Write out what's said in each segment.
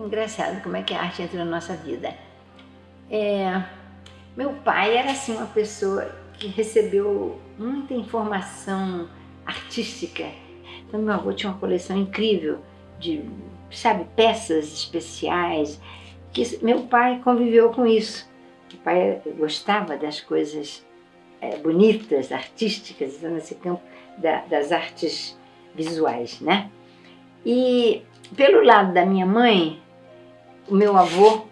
Engraçado como é que a arte entra na nossa vida. Meu pai era assim uma pessoa que recebeu muita informação artística. Então meu avô tinha uma coleção incrível de, sabe, peças especiais, que meu pai conviveu com isso. Meu pai gostava das coisas bonitas, artísticas, nesse campo das artes visuais, né? E pelo lado da minha mãe, o meu avô,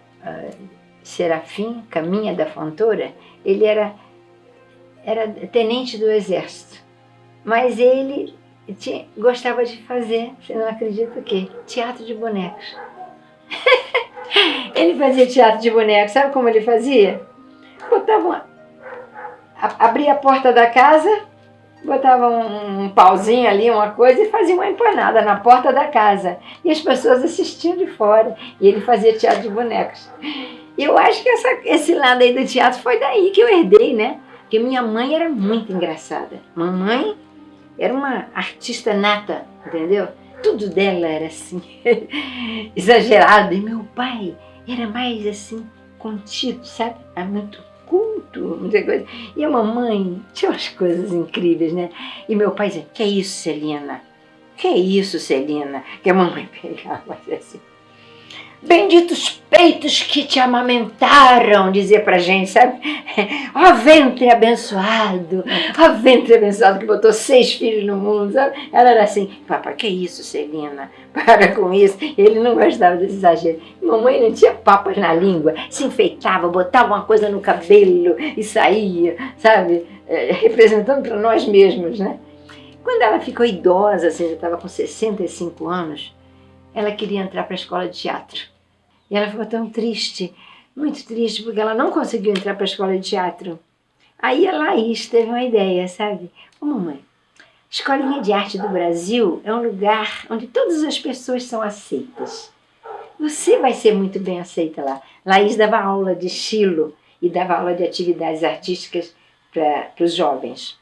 Serafim Caminha da Fontoura, ele era tenente do exército, mas ele gostava de fazer, você não acredita o quê? Teatro de bonecos. Ele fazia teatro de bonecos, sabe como ele fazia? Abria a porta da casa, botava um pauzinho ali, uma coisa, e fazia uma empanada na porta da casa. E as pessoas assistiam de fora, e ele fazia teatro de bonecos. E eu acho que esse lado aí do teatro foi daí que eu herdei, né? Porque minha mãe era muito engraçada. Mamãe era uma artista nata, entendeu? Tudo dela era assim, exagerado. E meu pai era mais assim, contido, sabe? Era muito culto, muita coisa. E a mamãe tinha umas coisas incríveis, né? E meu pai dizia, que é isso, Celina? Que é isso, Celina? Que a mamãe pegava assim. Benditos peitos que te amamentaram, dizia pra gente, sabe? Ó ventre abençoado que botou 6 filhos no mundo, sabe? Ela era assim, papai, que isso, Celina? Para com isso. Ele não gostava desse exagero. Mamãe não tinha papas na língua, se enfeitava, botava uma coisa no cabelo e saía, sabe? Representando para nós mesmos, né? Quando ela ficou idosa, assim, já estava com 65 anos, ela queria entrar para a escola de teatro. E ela ficou tão triste, muito triste, porque ela não conseguiu entrar para a escola de teatro. Aí a Laís teve uma ideia, sabe? Ô mamãe, a Escolinha de Arte do Brasil é um lugar onde todas as pessoas são aceitas. Você vai ser muito bem aceita lá. Laís dava aula de estilo e dava aula de atividades artísticas para os jovens.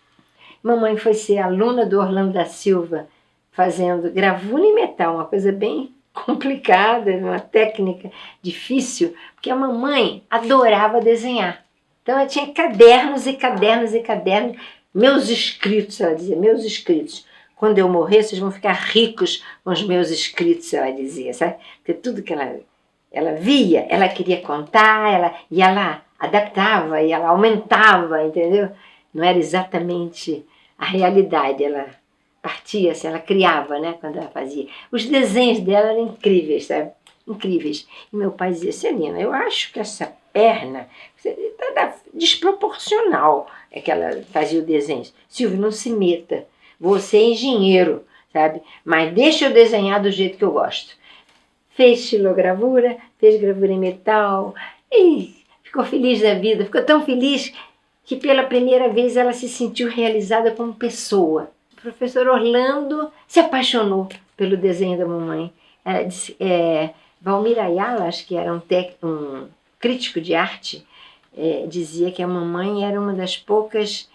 Mamãe foi ser aluna do Orlando da Silva, fazendo gravura em metal, uma coisa bem complicada, uma técnica difícil, porque a mamãe adorava desenhar. Então ela tinha cadernos e cadernos e cadernos. Meus escritos, ela dizia, meus escritos. Quando eu morrer, vocês vão ficar ricos com os meus escritos, ela dizia, sabe? Porque tudo que ela via, ela queria contar, e ela adaptava, e ela aumentava, entendeu? Não era exatamente a realidade, ela partia, assim, ela criava, né, quando ela fazia. Os desenhos dela eram incríveis, sabe? Incríveis. E meu pai dizia, Celina, eu acho que essa perna está desproporcional. É que ela fazia o desenho. Silvio, não se meta. Você é engenheiro, sabe? Mas deixa eu desenhar do jeito que eu gosto. Fez estilogravura, fez gravura em metal e ficou feliz da vida. Ficou tão feliz que pela primeira vez ela se sentiu realizada como pessoa. O professor Orlando se apaixonou pelo desenho da mamãe. Valmir Ayala, acho que era um crítico de arte, dizia que a mamãe era uma das poucas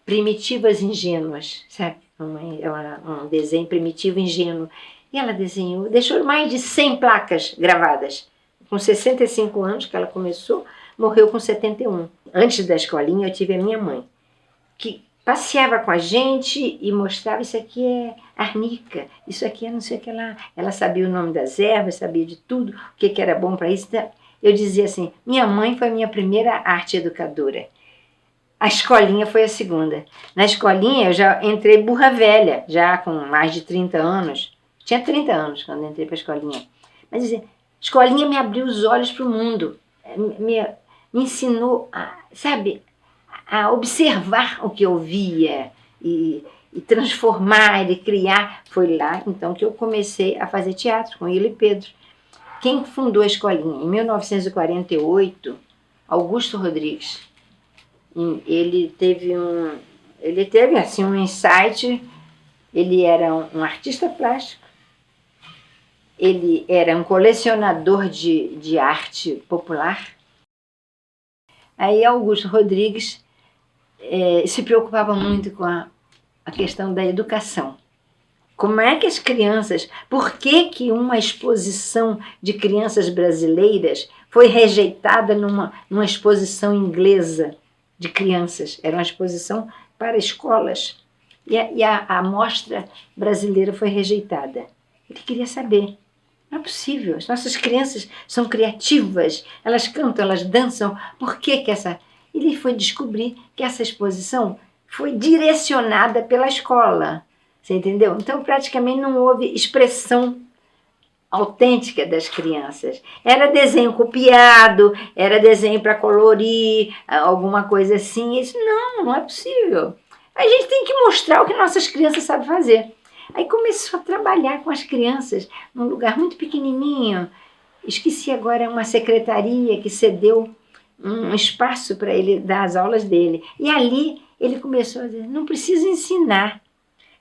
primitivas ingênuas, sabe? Um desenho primitivo ingênuo. E ela desenhou, deixou mais de 100 placas gravadas. Com 65 anos que ela começou, morreu com 71. Antes da escolinha eu tive a minha mãe, que passeava com a gente e mostrava, isso aqui é arnica, isso aqui é não sei o que lá. Ela sabia o nome das ervas, sabia de tudo, o que era bom para isso. Eu dizia assim, minha mãe foi a minha primeira arte educadora. A escolinha foi a segunda. Na escolinha eu já entrei burra velha, já com mais de 30 anos. Tinha 30 anos quando entrei para a escolinha. Mas a escolinha me abriu os olhos para o mundo. Me ensinou, sabe, a observar o que eu via e transformar e criar. Foi lá, então, que eu comecei a fazer teatro com ele e Pedro. Quem fundou a escolinha? Em 1948, Augusto Rodrigues. Ele teve assim, um insight. Ele era um artista plástico. Ele era um colecionador de arte popular. Aí Augusto Rodrigues se preocupava muito com a questão da educação. Como é que as crianças... Por que que uma exposição de crianças brasileiras foi rejeitada numa exposição inglesa de crianças? Era uma exposição para escolas. E a amostra brasileira foi rejeitada. Ele queria saber. Não é possível. As nossas crianças são criativas. Elas cantam, elas dançam. Por que que essa... Ele foi descobrir que essa exposição foi direcionada pela escola. Você entendeu? Então, praticamente não houve expressão autêntica das crianças. Era desenho copiado, era desenho para colorir, alguma coisa assim. Isso não é possível. A gente tem que mostrar o que nossas crianças sabem fazer. Aí começou a trabalhar com as crianças num lugar muito pequenininho. Esqueci agora, uma secretaria que cedeu um espaço para ele dar as aulas dele. E ali ele começou a dizer, não precisa ensinar.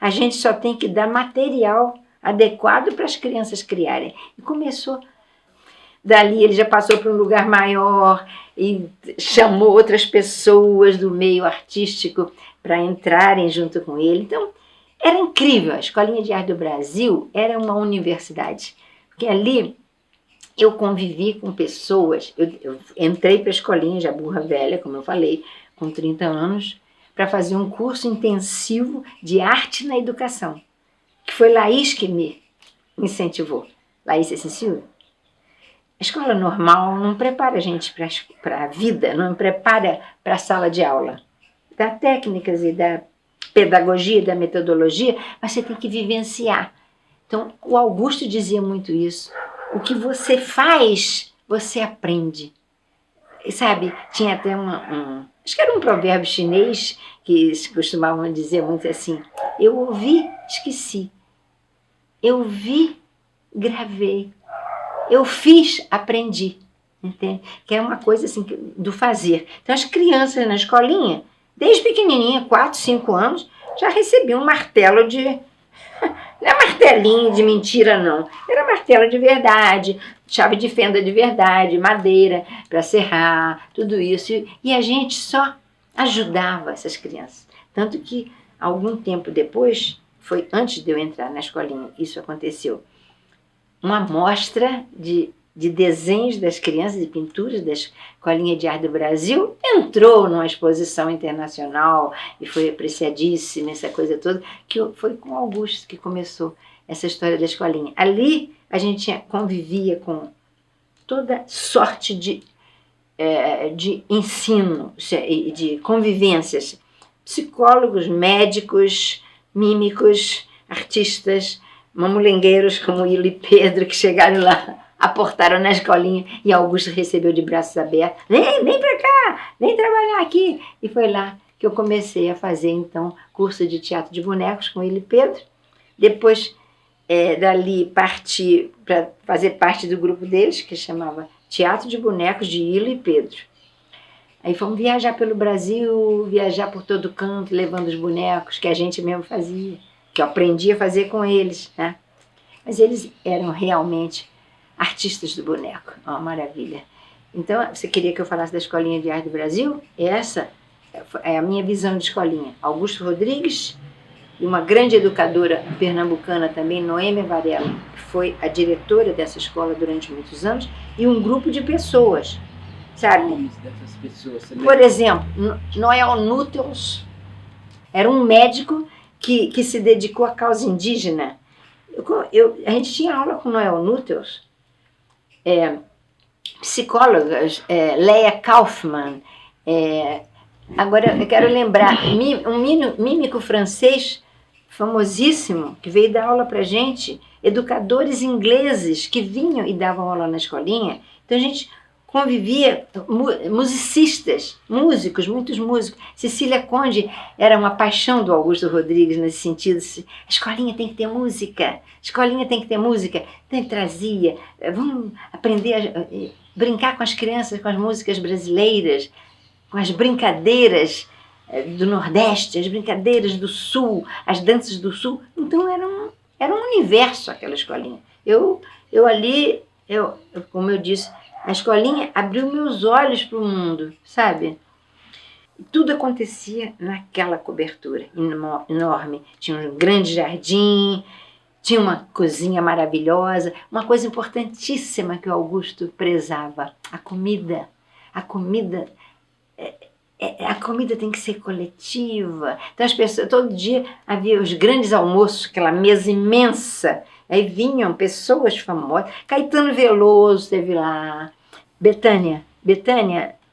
A gente só tem que dar material adequado para as crianças criarem. E começou. Dali ele já passou para um lugar maior e chamou outras pessoas do meio artístico para entrarem junto com ele. Então, era incrível. A Escolinha de Arte do Brasil era uma universidade. Porque ali eu convivi com pessoas. Eu entrei para a escolinha já burra velha, como eu falei, com 30 anos, para fazer um curso intensivo de arte na educação, que foi Laís que me incentivou. Laís Cecília. A escola normal não prepara a gente para a vida, não prepara para a sala de aula. Da técnicas e da pedagogia, da metodologia, mas você tem que vivenciar. Então, o Augusto dizia muito isso. O que você faz, você aprende. E, sabe, tinha até acho que era um provérbio chinês que costumavam dizer muito assim, eu ouvi, esqueci. Eu vi, gravei. Eu fiz, aprendi. Entende? Que é uma coisa assim do fazer. Então as crianças na escolinha, desde pequenininha, 4, 5 anos, já recebiam um martelo de... Não é martelinho de mentira, não. Era martelo de verdade, chave de fenda de verdade, madeira para serrar, tudo isso. E a gente só ajudava essas crianças. Tanto que, algum tempo depois, foi antes de eu entrar na escolinha, isso aconteceu, uma mostra de desenhos das crianças, de pinturas da Escolinha de Arte do Brasil, entrou numa exposição internacional e foi apreciadíssima, essa coisa toda, que foi com Augusto que começou essa história da escolinha. Ali a gente convivia com toda sorte de ensino, de convivências, psicólogos, médicos, mímicos, artistas, mamulengueiros como Hilo e Pedro, que chegaram lá, aportaram na escolinha e Augusto recebeu de braços abertos. Vem pra cá, vem trabalhar aqui. E foi lá que eu comecei a fazer, então, curso de teatro de bonecos com Hilo e Pedro. Depois, dali, parti para fazer parte do grupo deles, que chamava Teatro de Bonecos de Hilo e Pedro. Aí fomos viajar pelo Brasil, viajar por todo canto, levando os bonecos que a gente mesmo fazia, que eu aprendi a fazer com eles, né? Mas eles eram realmente artistas do boneco, uma maravilha. Então, você queria que eu falasse da Escolinha de Arte do Brasil? Essa é a minha visão de escolinha. Augusto Rodrigues e uma grande educadora pernambucana também, Noêmia Varela, que foi a diretora dessa escola durante muitos anos, e um grupo de pessoas, sabe? Dessas pessoas, por exemplo, Noel Núteus era um médico que se dedicou à causa indígena. A gente tinha aula com Noel Núteus, psicólogas, Leia Kaufmann, agora eu quero lembrar, um mímico francês famosíssimo, que veio dar aula pra gente, educadores ingleses que vinham e davam aula na escolinha. Então a gente convivia, musicistas, músicos, muitos músicos. Cecília Conde era uma paixão do Augusto Rodrigues nesse sentido. A escolinha tem que ter música, a escolinha tem que ter música. Então ele trazia, vamos aprender a brincar com as crianças, com as músicas brasileiras, com as brincadeiras do Nordeste, as brincadeiras do Sul, as danças do Sul. Então era um universo aquela escolinha. Eu ali, como eu disse, a escolinha abriu meus olhos para o mundo, sabe? Tudo acontecia naquela cobertura enorme. Tinha um grande jardim, Tinha uma cozinha maravilhosa, uma coisa importantíssima que o Augusto prezava, a comida. A comida, a comida tem que ser coletiva. Então as pessoas, todo dia havia os grandes almoços, aquela mesa imensa. Aí vinham pessoas famosas. Caetano Veloso esteve lá. Betânia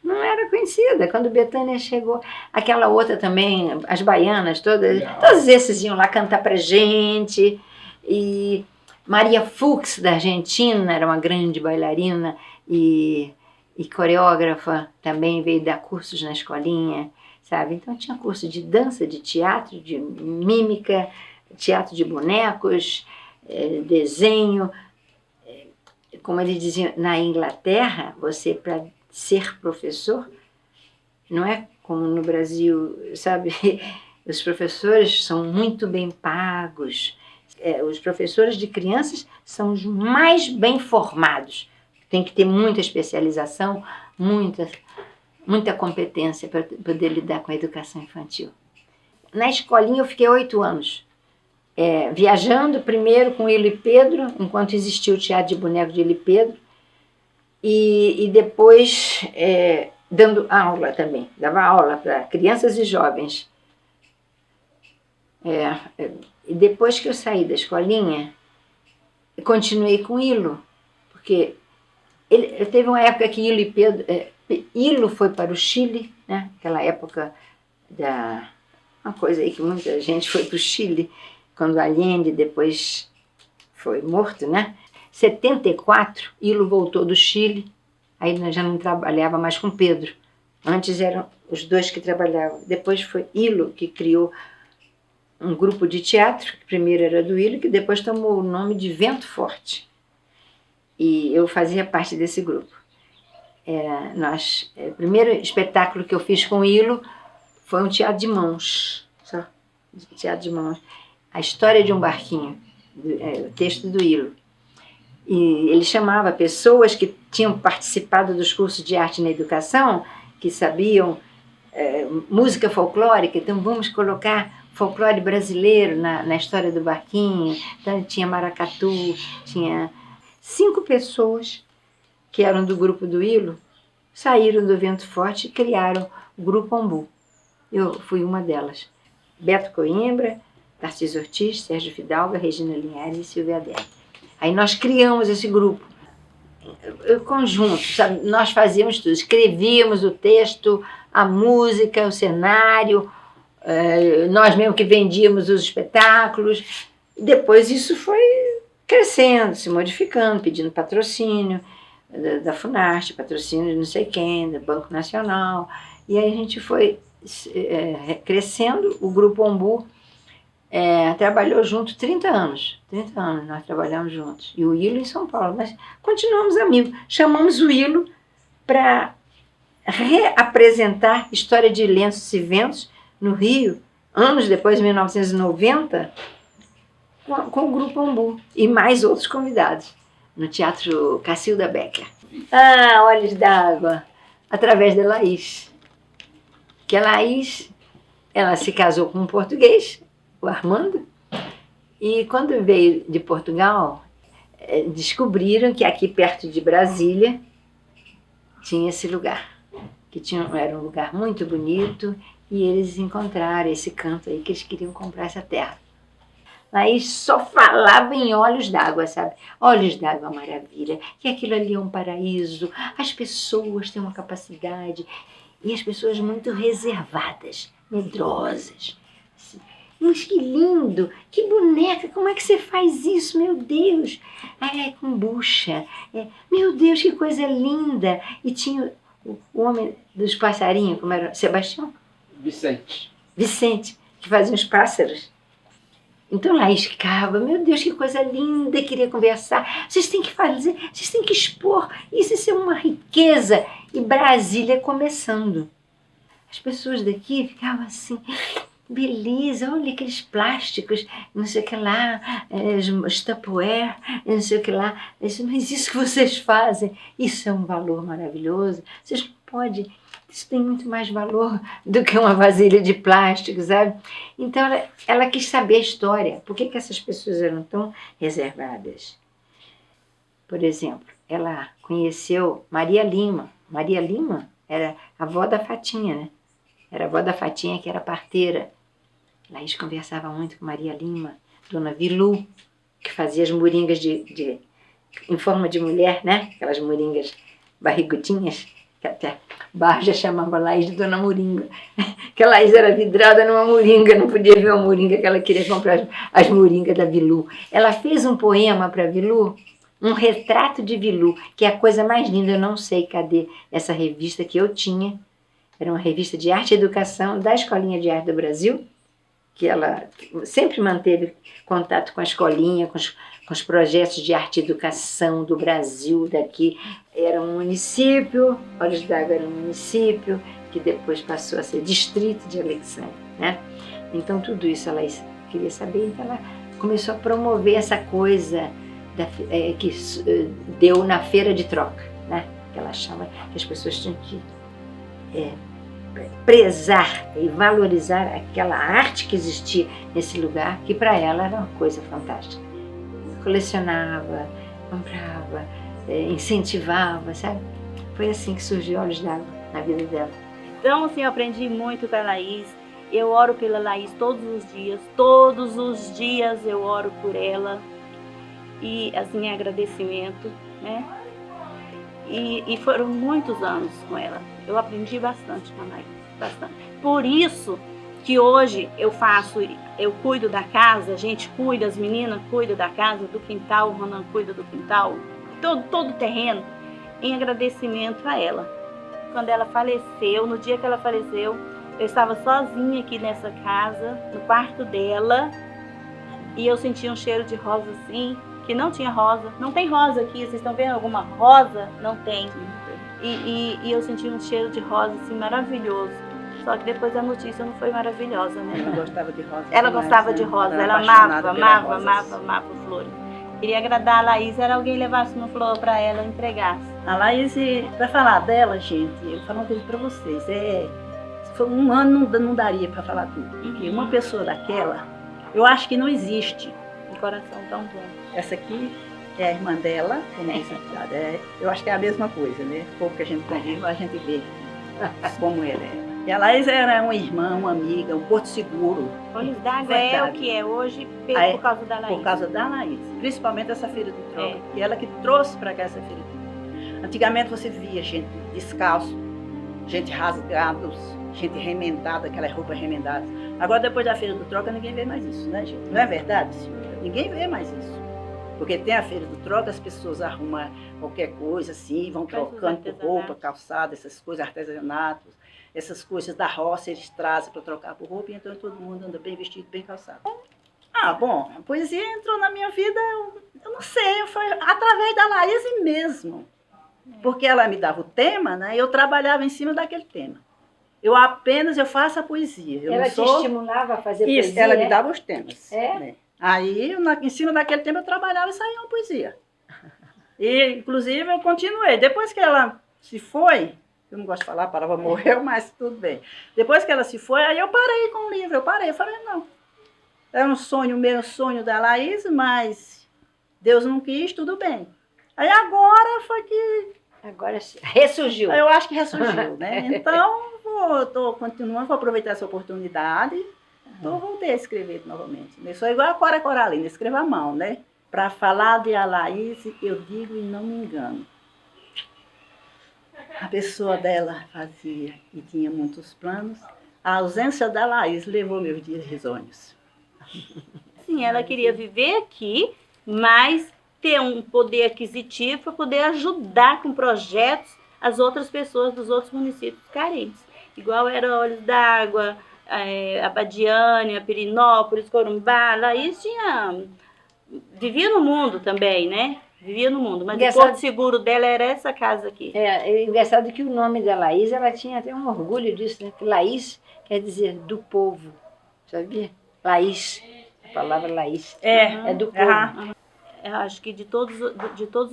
não era conhecida. Quando Betânia chegou, aquela outra também, as baianas, todos esses iam lá cantar pra gente. E Maria Fuchs, da Argentina, era uma grande bailarina e coreógrafa, também veio dar cursos na escolinha, sabe? Então tinha curso de dança, de teatro, de mímica, teatro de bonecos, desenho. Como eles diziam, na Inglaterra, você, para ser professor, não é como no Brasil, sabe? Os professores são muito bem pagos. Os professores de crianças são os mais bem formados. Tem que ter muita especialização, muita competência para poder lidar com a educação infantil. Na escolinha eu fiquei 8 anos, viajando primeiro com Hilo e Pedro, enquanto existia o teatro de boneco de Hilo e Pedro, e depois dando aula também, dava aula para crianças e jovens. E depois que eu saí da escolinha, eu continuei com Hilo, porque teve uma época que Hilo e Pedro... Hilo foi para o Chile, né? Aquela época uma coisa aí que muita gente foi para o Chile, quando Allende depois foi morto, né? 74, Hilo voltou do Chile, aí já não trabalhava mais com Pedro. Antes eram os dois que trabalhavam. Depois foi Hilo que criou um grupo de teatro, que primeiro era do Hilo, que depois tomou o nome de Vento Forte. E eu fazia parte desse grupo. O primeiro espetáculo que eu fiz com o Hilo foi um teatro de mãos. Teatro de mãos. A história de um barquinho, o texto do Hilo. E ele chamava pessoas que tinham participado dos cursos de arte na educação, que sabiam música folclórica, então vamos colocar folclore brasileiro na história do barquinho. Então tinha maracatu, tinha 5 pessoas que eram do grupo do Hilo, saíram do Vento Forte e criaram o Grupo Ombu. Eu fui uma delas. Beto Coimbra, Tarcísio Ortiz, Sérgio Fidalga, Regina Linhares e Silvia Adele. Aí nós criamos esse grupo, conjunto, sabe? Nós fazíamos tudo, escrevíamos o texto, a música, o cenário, nós mesmo que vendíamos os espetáculos. Depois isso foi crescendo, se modificando, pedindo patrocínio da Funarte, patrocínio de não sei quem, do Banco Nacional. E aí a gente foi crescendo. O Grupo Ombu trabalhou junto 30 anos. 30 anos nós trabalhamos juntos. E o Hilo em São Paulo. Mas continuamos amigos. Chamamos o Hilo para reapresentar História de Lenços e Ventos no Rio, anos depois, em 1990, com o Grupo Ombu e mais outros convidados, no Teatro Cacilda Becker. Olhos d'Água, através da Laís. Que a Laís, ela se casou com um português, o Armando, e quando veio de Portugal, descobriram que aqui perto de Brasília tinha esse lugar, que era um lugar muito bonito, e eles encontraram esse canto aí que eles queriam comprar essa terra. Laís só falava em olhos d'água, sabe? Olhos d'água, maravilha, que aquilo ali é um paraíso, as pessoas têm uma capacidade, e as pessoas muito reservadas, medrosas. Assim. Mas que lindo, que boneca, como é que você faz isso, meu Deus? É com bucha, meu Deus, que coisa linda. E tinha o homem dos passarinhos, como era? Sebastião? Vicente, que fazia os pássaros. Então Laís ficava, meu Deus, que coisa linda, queria conversar. Vocês têm que fazer, vocês têm que expor, isso é uma riqueza. E Brasília começando. As pessoas daqui ficavam assim, beleza, olha aqueles plásticos, não sei o que lá, os Tupperware, não sei o que lá. Mas isso que vocês fazem, isso é um valor maravilhoso. Vocês pode? Isso tem muito mais valor do que uma vasilha de plástico, sabe? Então ela quis saber a história. Por que essas pessoas eram tão reservadas? Por exemplo, ela conheceu Maria Lima. Maria Lima era a avó da Fatinha, né? Era a avó da Fatinha, que era parteira. Laís conversava muito com Maria Lima, Dona Vilu, que fazia as moringas em forma de mulher, né? Aquelas moringas barrigudinhas, que até Barja chamava Laís de Dona Moringa. Que a Laís era vidrada numa moringa, não podia ver uma moringa que ela queria comprar as moringas da Vilu. Ela fez um poema para Vilu, um retrato de Vilu, que é a coisa mais linda. Eu não sei cadê essa revista que eu tinha. Era uma revista de arte e educação da Escolinha de Arte do Brasil, que ela sempre manteve contato com a escolinha, com os projetos de arte e educação do Brasil, daqui. Era um município, Olhos d'Água era um município, que depois passou a ser distrito de Alexandre, né? Então tudo isso ela queria saber, então ela começou a promover essa coisa que deu na feira de troca, né? Que ela achava que as pessoas tinham que prezar e valorizar aquela arte que existia nesse lugar, que para ela era uma coisa fantástica. Colecionava, comprava, incentivava, sabe? Foi assim que surgiu Olhos d'Água na vida dela. Então, assim, eu aprendi muito com a Laís. Eu oro pela Laís todos os dias eu oro por ela. E, assim, agradecimento, né? E foram muitos anos com ela. Eu aprendi bastante com a Laís, bastante. Por isso que hoje eu cuido da casa, a gente cuida, as meninas cuidam da casa, do quintal, o Ronan cuida do quintal, todo o terreno, em agradecimento a ela. Quando ela faleceu, no dia que ela faleceu, eu estava sozinha aqui nessa casa, no quarto dela, e eu senti um cheiro de rosa assim, que não tinha rosa. Não tem rosa aqui, vocês estão vendo alguma rosa? Não tem. E eu senti um cheiro de rosa assim maravilhoso. Só que depois a notícia não foi maravilhosa, né? Ela gostava de rosa. Ela gostava de rosa, ela amava flores. Queria agradar a Laís, era alguém levasse uma flor para ela e entregasse. A Laís, para falar dela, gente, eu falo uma coisa para vocês, se for um ano não daria para falar tudo. Porque uma pessoa daquela, eu acho que não existe. Um coração tão bom. Essa aqui é a irmã dela, como disse, eu acho que é a mesma coisa, né? Pouco que a gente convive, a gente vê como ela é. E a Laís era uma irmã, uma amiga, um porto seguro. Olhos d'Água é o que é hoje por causa da Laís. Por causa da Laís. Principalmente essa feira do troca, que ela que trouxe para cá essa feira do troca. Antigamente você via gente descalço, gente rasgada, gente remendada, aquelas roupas remendadas. Agora, depois da feira do troca, ninguém vê mais isso, né, gente? Não é verdade, senhora? Ninguém vê mais isso. Porque tem a feira do troca, as pessoas arrumam qualquer coisa assim, vão trocando por roupa, calçada, essas coisas, artesanatos, essas coisas da roça eles trazem para trocar por roupa, e então todo mundo anda bem vestido, bem calçado. Ah, bom, a poesia entrou na minha vida, eu não sei, foi através da Laís mesmo. Porque ela me dava o tema, né? Eu trabalhava em cima daquele tema. Eu faço a poesia. Ela te estimulava a fazer poesia? Isso, ela me dava os temas. É? Né? Aí, em cima daquele tema, eu trabalhava e saía uma poesia. E, inclusive, eu continuei. Depois que ela se foi, eu não gosto de falar, a palavra morreu, mas tudo bem. Depois que ela se foi, aí eu parei com o livro. Eu falei, não. Era um sonho, meu sonho da Laís, mas Deus não quis, tudo bem. Aí agora foi que... Agora ressurgiu. Eu acho que ressurgiu, né? Então, estou continuando, vou aproveitar essa oportunidade. Então, voltei a escrever novamente. Eu sou igual a Cora Coralina, escrevo à mão, né? Para falar de a Laís, eu digo e não me engano. A pessoa dela fazia e tinha muitos planos. A ausência da Laís levou meus dias risonhos. Sim, ela queria viver aqui, mas ter um poder aquisitivo para poder ajudar com projetos as outras pessoas dos outros municípios carentes. Igual era Olhos d'Água, Abadiânia, Pirinópolis, Corumbá, Laís vivia no mundo também, né? Vivia no mundo, mas o porto seguro dela era essa casa aqui. É engraçado que o nome da Laís, ela tinha até um orgulho disso, né? Que Laís quer dizer do povo, sabia? Laís, a palavra Laís é do povo. Eu acho que de todos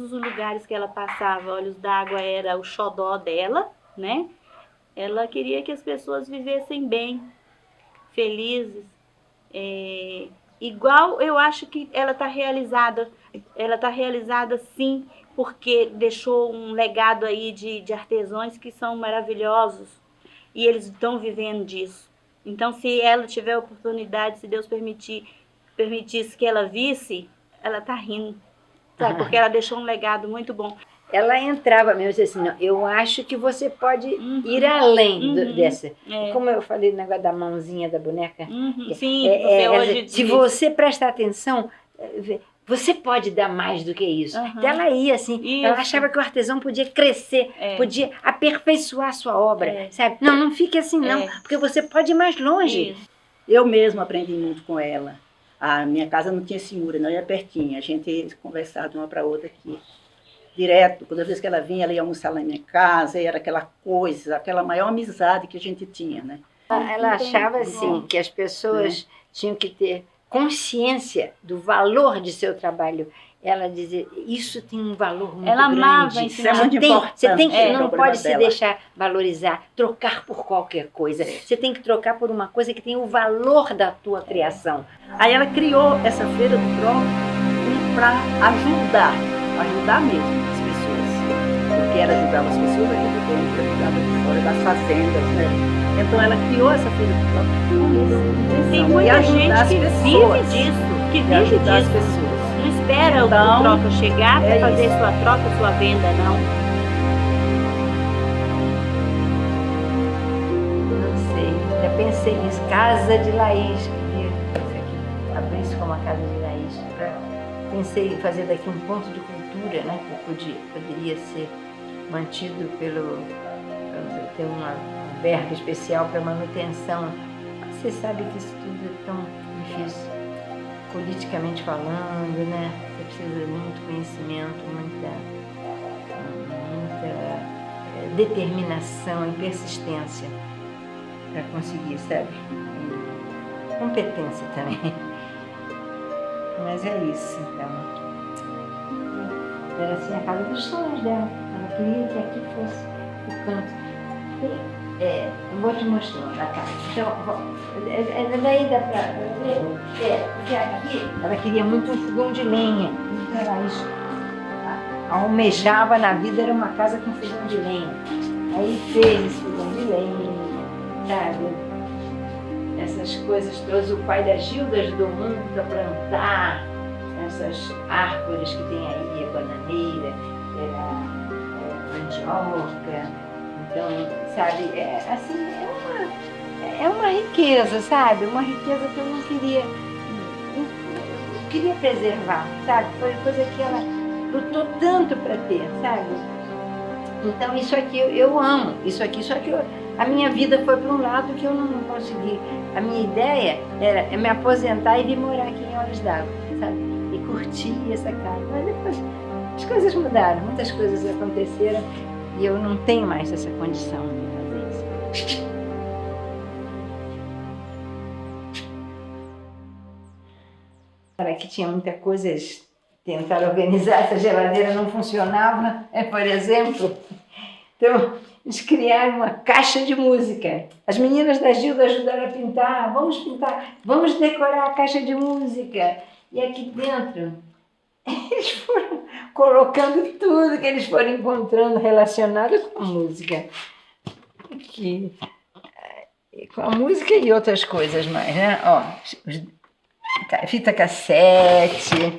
os lugares que ela passava, Olhos d'Água era o xodó dela, né? Ela queria que as pessoas vivessem bem, felizes. Igual eu acho que ela está realizada. Ela está realizada sim, porque deixou um legado aí de artesãos que são maravilhosos e eles estão vivendo disso. Então, se ela tiver oportunidade, se Deus permitisse que ela visse, ela está rindo, sabe? Porque ela deixou um legado muito bom. Ela entrava mesmo assim, não, eu acho que você pode ir além dessa. Como eu falei no negócio da mãozinha da boneca. Sim, você hoje se você prestar atenção, você pode dar mais do que isso. Então ela ia assim, ela achava que o artesão podia crescer, podia aperfeiçoar a sua obra, sabe? Não, não fique assim não, porque você pode ir mais longe. Isso. Eu mesma aprendi muito com ela. A minha casa não tinha senhora, não ia pertinho. A gente conversava de uma para outra aqui. Direto, toda vez que ela vinha, ela ia almoçar lá na minha casa, e era aquela coisa, aquela maior amizade que a gente tinha, né? Ela achava assim, que as pessoas tinham que ter consciência do valor de seu trabalho. Ela dizia, isso tem um valor muito ela grande. Amava ensinar. Isso é muito importante. Você tem que, não pode se dela. deixar valorizar, trocar por qualquer coisa. Você tem que trocar por uma coisa que tem o valor da tua criação. Aí ela criou essa feira do troco para ajudar mesmo as pessoas. Porque ela ajudava as pessoas aqui de dentro, ajudava de fora das fazendas, né? Então ela criou essa feira do troco com isso. Tem muita gente que vive disso, que vive das disso. pessoas. Não espera o troca chegar para fazer sua troca, sua venda, não. Não sei, já pensei nisso. Casa de Laís, queria abrir isso como a Casa de Laís. Pensei em fazer daqui um ponto de cultura, né? Que poderia ser mantido ter uma verba especial para manutenção. Você sabe que isso tudo é tão difícil, politicamente falando, né? Você precisa de muito conhecimento, muita determinação e persistência para conseguir, sabe? E competência também. Mas é isso, então. Era assim a casa dos sonhos dela. Ela queria que aqui fosse o canto. Eu vou te mostrar a casa. Então, daí dá pra ver. Porque aqui ela queria muito um fogão de lenha. Então ela almejava na vida, era uma casa com fogão de lenha. Aí fez esse fogão de lenha, sabe? Essas coisas todas. O pai da Gilda ajudou muito a plantar essas árvores que tem aí, a bananeira, a mandioca. Então, sabe, é uma riqueza, sabe? Uma riqueza que eu não queria preservar, sabe? Foi coisa que ela lutou tanto para ter, sabe? Então, isso aqui eu amo, isso aqui, só que a minha vida foi para um lado que eu não consegui. A minha ideia era me aposentar e vir morar aqui em Olhos d'Água, sabe? E curtir essa casa. Mas depois as coisas mudaram, muitas coisas aconteceram e eu não tenho mais essa condição de fazer isso. Para que tinha muita coisa, tentaram organizar, essa geladeira não funcionava, por exemplo. Então, eles criaram uma caixa de música. As meninas da Gilda ajudaram a pintar, vamos decorar a caixa de música. E aqui dentro, eles foram colocando tudo que eles foram encontrando relacionado com a música. Com a música e outras coisas mais, né? Ó, fita cassete,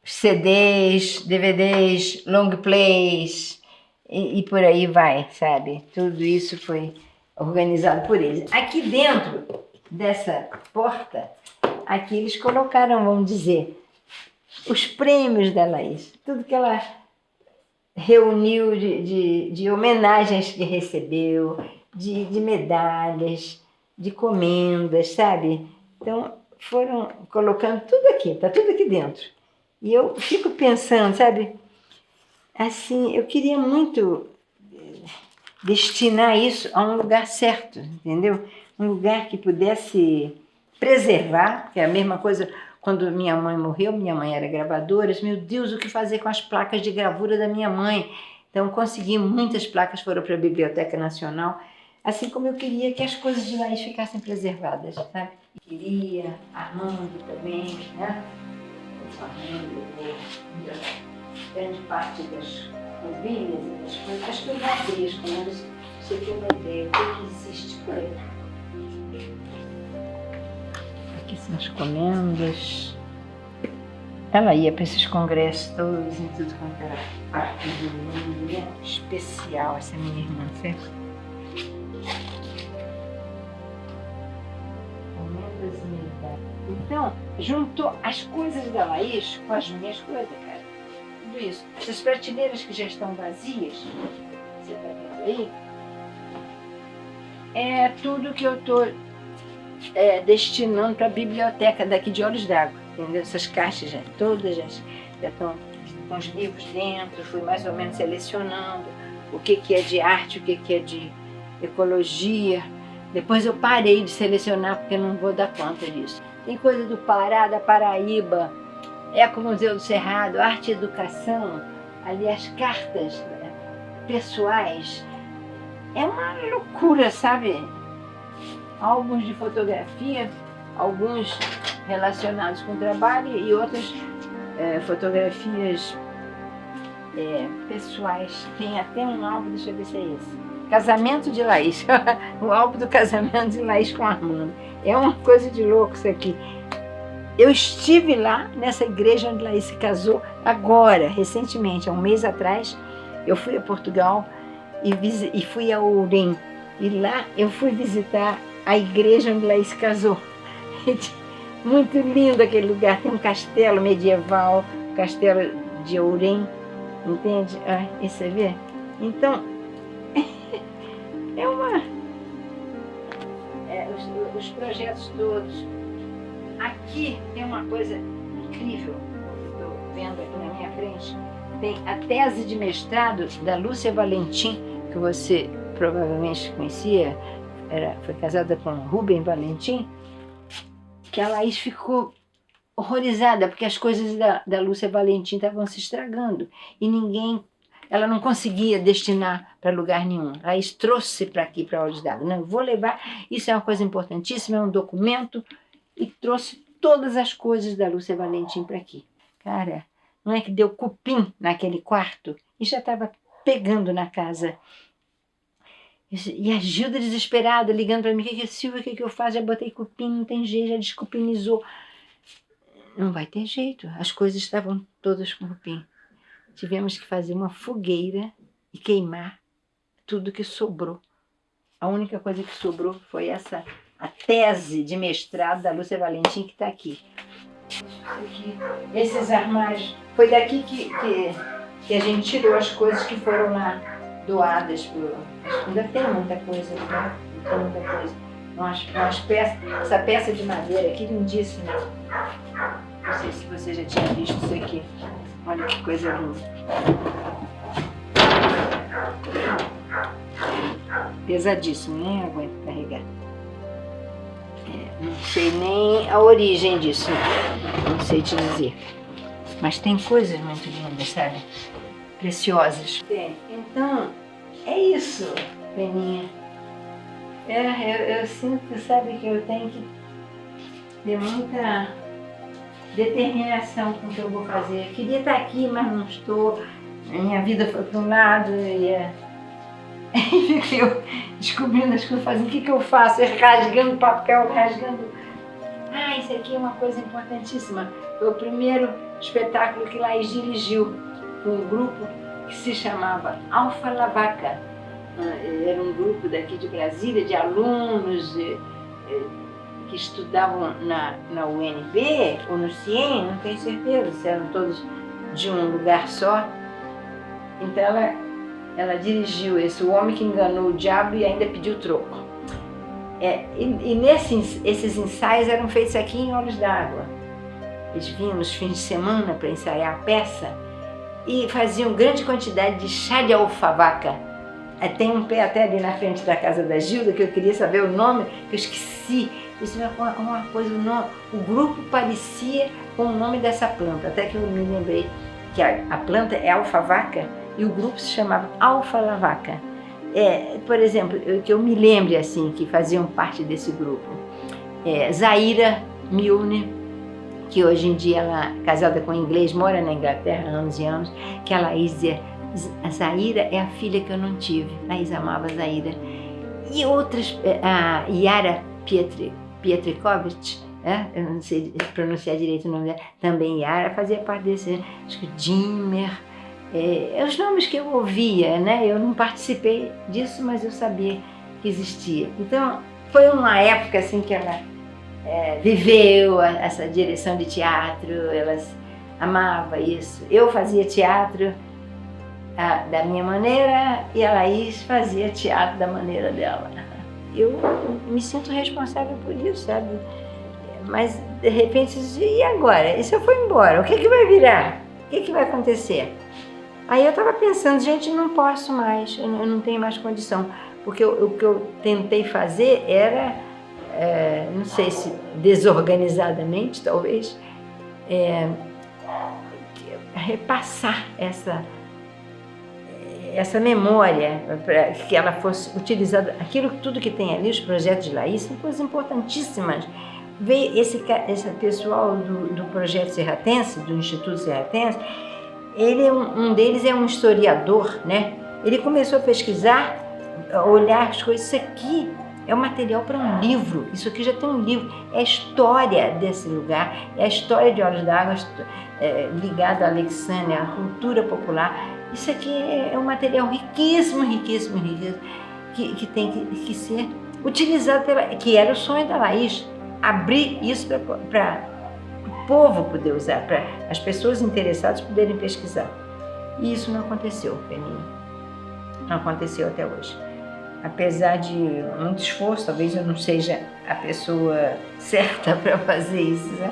CDs, DVDs, long plays e por aí vai, sabe? Tudo isso foi organizado por eles. Aqui dentro dessa porta, aqui eles colocaram, vamos dizer, os prêmios da Laís. Tudo que ela reuniu de homenagens que recebeu, de medalhas, de comendas, sabe? Então, foram colocando tudo aqui, tá tudo aqui dentro. E eu fico pensando, sabe? Assim, eu queria muito destinar isso a um lugar certo, entendeu? Um lugar que pudesse preservar, que é a mesma coisa quando minha mãe morreu, minha mãe era gravadora, meu Deus, o que fazer com as placas de gravura da minha mãe? Então consegui, muitas placas foram para a Biblioteca Nacional, assim como eu queria que as coisas de Laís ficassem preservadas, sabe? Queria, Armando também, né? Grande parte das mobílias e das coisas, acho que eu guardei as comandas, você tem uma ideia do que existe por aí. Aqui são as comendas. Ela ia para esses congressos todos, em tudo quanto era parte do mundo, né? Especial essa minha irmã, certo? Comendas e medalhas. Então, juntou as coisas da Laís com as minhas coisas, cara. Tudo isso. Essas prateleiras que já estão vazias, você está vendo aí? É tudo que eu estou destinando para a biblioteca daqui de Olhos d'Água, entendeu? Essas caixas já todas já estão com os livros dentro, fui mais ou menos selecionando o que é de arte, o que é de ecologia. Depois eu parei de selecionar porque eu não vou dar conta disso. Tem coisa do Pará, da Paraíba, Ecomuseu do Cerrado, Arte e Educação, ali as cartas pessoais. É uma loucura, sabe? Álbuns de fotografia, alguns relacionados com o trabalho e outras fotografias pessoais. Tem até um álbum, deixa eu ver se é esse. Casamento de Laís, o álbum do casamento de Laís com Armando. É uma coisa de louco isso aqui. Eu estive lá nessa igreja onde Laís se casou agora, recentemente, há um mês atrás. Eu fui a Portugal e fui a Ourim. E lá eu fui visitar a igreja onde Laís se casou. Muito lindo aquele lugar, tem um castelo medieval, castelo de Ourim, entende? Isso você vê? Então, os projetos todos. Aqui tem uma coisa incrível, estou vendo aqui na minha frente, tem a tese de mestrado da Lúcia Valentim, que você provavelmente conhecia, foi casada com Rubem Valentim, que a Laís ficou horrorizada, porque as coisas da Lúcia Valentim estavam se estragando e ela não conseguia destinar para lugar nenhum. A Laís trouxe para aqui, para Olhos d'Água. Não, eu vou levar, isso é uma coisa importantíssima, é um documento, e trouxe todas as coisas da Lúcia Valentim para aqui. Cara, não é que deu cupim naquele quarto e já estava pegando na casa. E a Gilda desesperada, ligando para mim, Silvia, o que eu faço? Já botei cupim, não tem jeito, já descupinizou. Não vai ter jeito, as coisas estavam todas com cupim. Tivemos que fazer uma fogueira e queimar tudo que sobrou. A única coisa que sobrou foi a tese de mestrado da Lúcia Valentim, que está aqui. Esses armários, foi daqui que a gente tirou as coisas que foram lá doadas. Ainda tem muita coisa, né? Tem muita coisa. Umas peças, essa peça de madeira aqui, lindíssima. Não sei se você já tinha visto isso aqui. Olha que coisa linda. Pesadíssimo, nem aguento carregar. Não sei nem a origem disso, não sei te dizer. Mas tem coisas muito lindas, sabe? Preciosas. Então, é isso, Peninha. Eu sinto, sabe, que eu tenho que ter muita determinação com o que eu vou fazer. Eu queria estar aqui, mas não estou. A minha vida foi para um lado e fiquei eu descobrindo as coisas, fazendo o que eu faço, rasgando papel, rasgando. Isso aqui é uma coisa importantíssima. Foi o primeiro espetáculo que Laís dirigiu com um grupo que se chamava Alfa Lavaca. Era um grupo daqui de Brasília, de alunos que estudavam na UNB ou no CIEM, não tenho certeza, se eram todos de um lugar só. Então ela dirigiu esse O Homem que Enganou o Diabo e ainda pediu troco. Esses ensaios eram feitos aqui em Olhos d'Água. Eles vinham nos fins de semana para ensaiar a peça e faziam grande quantidade de chá de alfavaca. Tem um pé até ali na frente da casa da Gilda, que eu queria saber o nome, que eu esqueci. Isso é uma coisa, o grupo parecia com o nome dessa planta, até que eu me lembrei que a planta é alfavaca e o grupo se chamava Alfa Lavaca. Por exemplo, que eu me lembre assim, que faziam parte desse grupo. Zaira Milne, que hoje em dia ela é casada com um inglês, mora na Inglaterra há anos e anos, que a Laís dizia, a Zaira é a filha que eu não tive. Laís amava a Zaira. E outras, a Yara Pietrikovic, eu não sei pronunciar direito o nome dela, também Yara, fazia parte desse, acho que Dimmer, os nomes que eu ouvia, né? Eu não participei disso, mas eu sabia que existia. Então, foi uma época assim que ela viveu essa direção de teatro, ela amava isso. Eu fazia teatro da minha maneira e a Laís fazia teatro da maneira dela. Eu me sinto responsável por isso, sabe? Mas, de repente, e agora? E se eu for embora? O que vai virar? O que vai acontecer? Aí eu estava pensando, gente, não posso mais, eu não tenho mais condição. Porque o que eu tentei fazer era, não sei se desorganizadamente, talvez, repassar essa memória, para que ela fosse utilizada, aquilo tudo que tem ali, os projetos de Laís, são coisas importantíssimas. Veio esse pessoal do projeto Serratense, do Instituto Serratense, um deles é um historiador, né? Ele começou a pesquisar, a olhar as coisas, isso aqui é um material para um livro, isso aqui já tem um livro, é a história desse lugar, é a história de Olhos d'Água ligada à Alexânia, à cultura popular. Isso aqui é um material riquíssimo, riquíssimo, riquíssimo, que tem que ser utilizado, que era o sonho da Laís, abrir isso para o povo poder usar, para as pessoas interessadas poderem pesquisar. E isso não aconteceu, Peninha. Não aconteceu até hoje. Apesar de muito esforço, talvez eu não seja a pessoa certa para fazer isso, né?